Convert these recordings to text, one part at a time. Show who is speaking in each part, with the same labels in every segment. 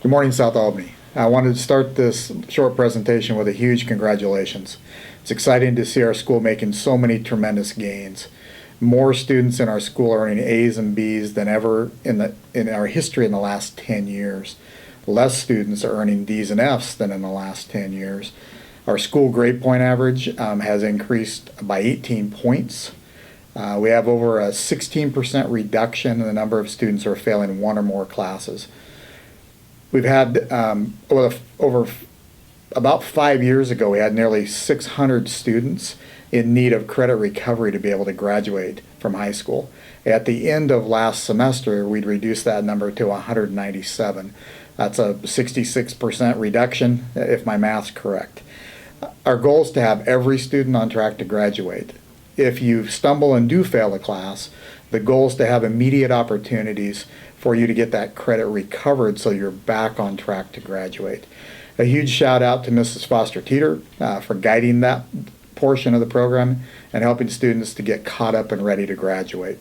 Speaker 1: Good morning, South Albany. I wanted to start this short presentation with a huge congratulations. It's exciting to see our school making so many tremendous gains. More students in our school are earning A's and B's than ever in our history in the last 10 years. Less students are earning D's and F's than in the last 10 years. Our school grade point average has increased by 18 points. We have over a 16% reduction in the number of students who are failing one or more classes. We've had over about 5 years ago, we had nearly 600 students in need of credit recovery to be able to graduate from high school. At the end of last semester, we'd reduced that number to 197. That's a 66% reduction, if my math's correct. Our goal is to have every student on track to graduate. If you stumble and do fail a class, the goal is to have immediate opportunities for you to get that credit recovered so you're back on track to graduate. A huge shout out to Mrs. Foster Teeter for guiding that portion of the program and helping students to get caught up and ready to graduate.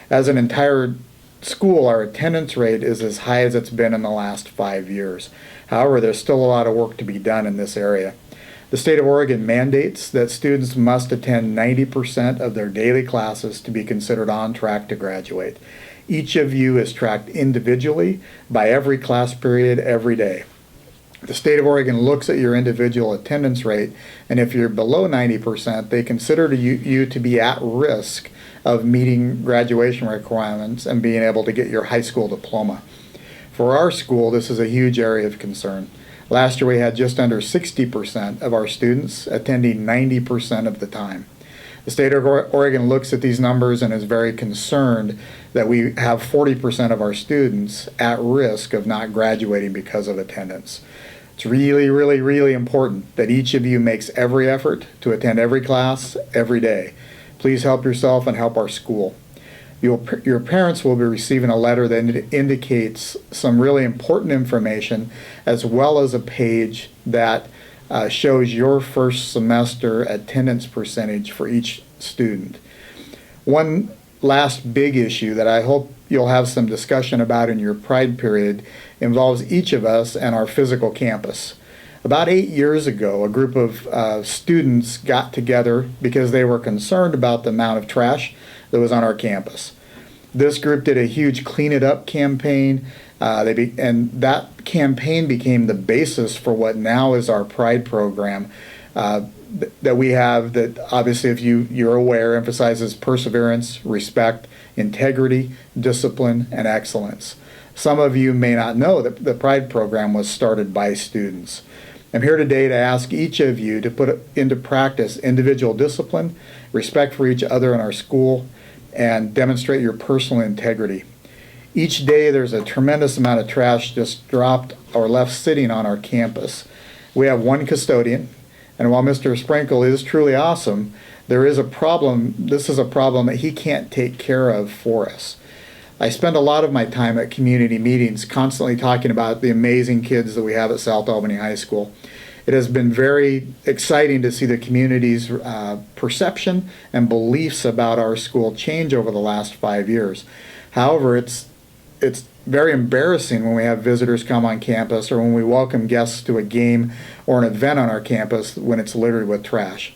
Speaker 1: As an entire school, our attendance rate is as high as it's been in the last 5 years. However, there's still a lot of work to be done in this area. The state of Oregon mandates that students must attend 90% of their daily classes to be considered on track to graduate. Each of you is tracked individually by every class period every day. The state of Oregon looks at your individual attendance rate, and if you're below 90%, they consider you to be at risk of meeting graduation requirements and being able to get your high school diploma. For our school, this is a huge area of concern. Last year we had just under 60% of our students attending 90% of the time. The state of Oregon looks at these numbers and is very concerned that we have 40% of our students at risk of not graduating because of attendance. It's really important that each of you makes every effort to attend every class every day. Please help yourself and help our school. Your parents will be receiving a letter that indicates some really important information, as well as a page that shows your first semester attendance percentage for each student. One last big issue that I hope you'll have some discussion about in your Pride period involves each of us and our physical campus. About 8 years ago, a group of students got together because they were concerned about the amount of trash that was on our campus. This group did a huge Clean It Up campaign, and that campaign became the basis for what now is our Pride program that we have, that obviously, if you're aware, emphasizes perseverance, respect, integrity, discipline, and excellence. Some of you may not know that the Pride program was started by students. I'm here today to ask each of you to put into practice individual discipline, respect for each other in our school, and demonstrate your personal integrity. Each day there's a tremendous amount of trash just dropped or left sitting on our campus. We have one custodian, and while Mr. Sprinkle is truly awesome, there is a problem. This is a problem that he can't take care of for us. I spend a lot of my time at community meetings constantly talking about the amazing kids that we have at South Albany High School. It has been very exciting to see the community's perception and beliefs about our school change over the last 5 years. However, it's very embarrassing when we have visitors come on campus or when we welcome guests to a game or an event on our campus when it's littered with trash.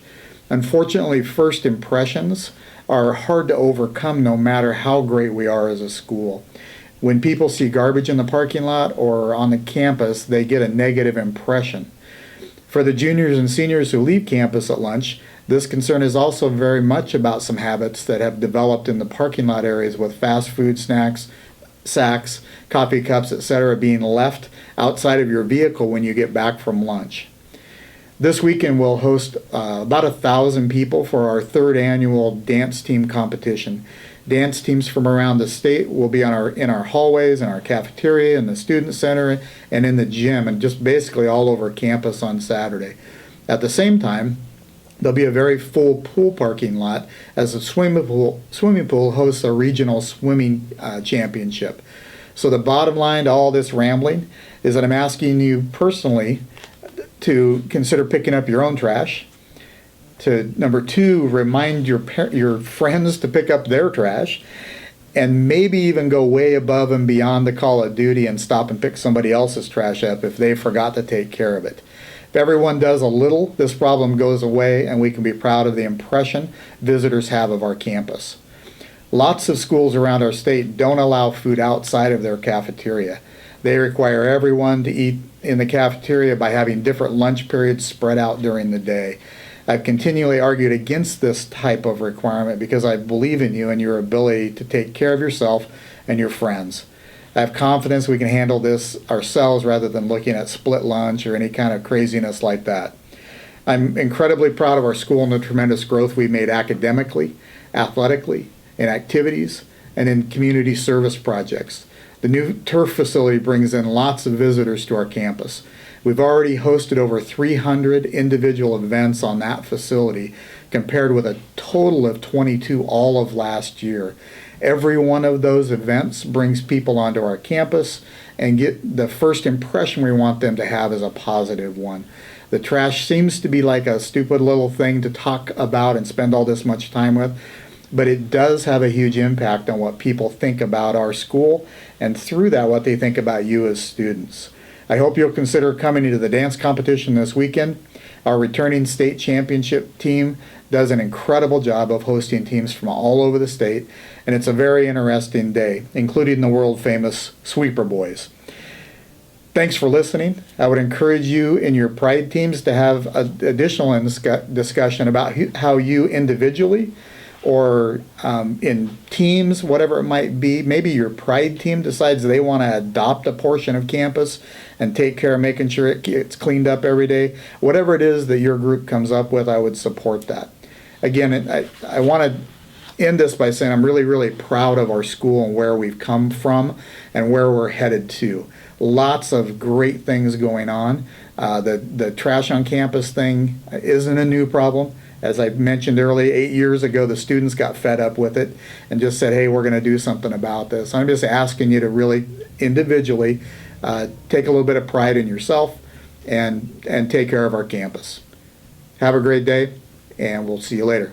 Speaker 1: Unfortunately, first impressions are hard to overcome no matter how great we are as a school. When people see garbage in the parking lot or on the campus, they get a negative impression. For the juniors and seniors who leave campus at lunch, this concern is also very much about some habits that have developed in the parking lot areas, with fast food snacks, sacks, coffee cups, etc. being left outside of your vehicle when you get back from lunch. This weekend we'll host about 1,000 people for our third annual dance team competition. Dance teams from around the state will be in our hallways, in our cafeteria, in the student center, and in the gym, and just basically all over campus on Saturday. At the same time, there'll be a very full pool parking lot as the swimming pool hosts a regional swimming championship. So the bottom line to all this rambling is that I'm asking you personally to consider picking up your own trash. To number 2, remind your friends to pick up their trash. and maybe even go way above and beyond the call of duty and stop and pick somebody else's trash up if they forgot to take care of it. If everyone does a little, this problem goes away and we can be proud of the impression visitors have of our campus. Lots of schools around our state don't allow food outside of their cafeteria. They require everyone to eat in the cafeteria by having different lunch periods spread out during the day. I've continually argued against this type of requirement because I believe in you and your ability to take care of yourself and your friends. I have confidence we can handle this ourselves rather than looking at split lunch or any kind of craziness like that. I'm incredibly proud of our school and the tremendous growth we made academically, athletically, in activities, and in community service projects. The new turf facility brings in lots of visitors to our campus. We've already hosted over 300 individual events on that facility, compared with a total of 22 all of last year. Every one of those events brings people onto our campus and get the first impression we want them to have is a positive one. The trash seems to be like a stupid little thing to talk about and spend all this much time with, but it does have a huge impact on what people think about our school, and through that, what they think about you as students. I hope you'll consider coming to the dance competition this weekend. Our returning state championship team does an incredible job of hosting teams from all over the state, and it's a very interesting day, including the world-famous Sweeper Boys. Thanks for listening. I would encourage you in your pride teams to have an additional discussion about how you individually or in teams, whatever it might be. Maybe your pride team decides they want to adopt a portion of campus and take care of making sure it gets cleaned up every day. Whatever it is that your group comes up with, I would support that. Again, I want to end this by saying I'm really, really proud of our school and where we've come from and where we're headed to. Lots of great things going on. The trash on campus thing isn't a new problem. As I mentioned earlier, 8 years ago, the students got fed up with it and just said, hey, we're going to do something about this. I'm just asking you to really individually take a little bit of pride in yourself and take care of our campus. Have a great day, and we'll see you later.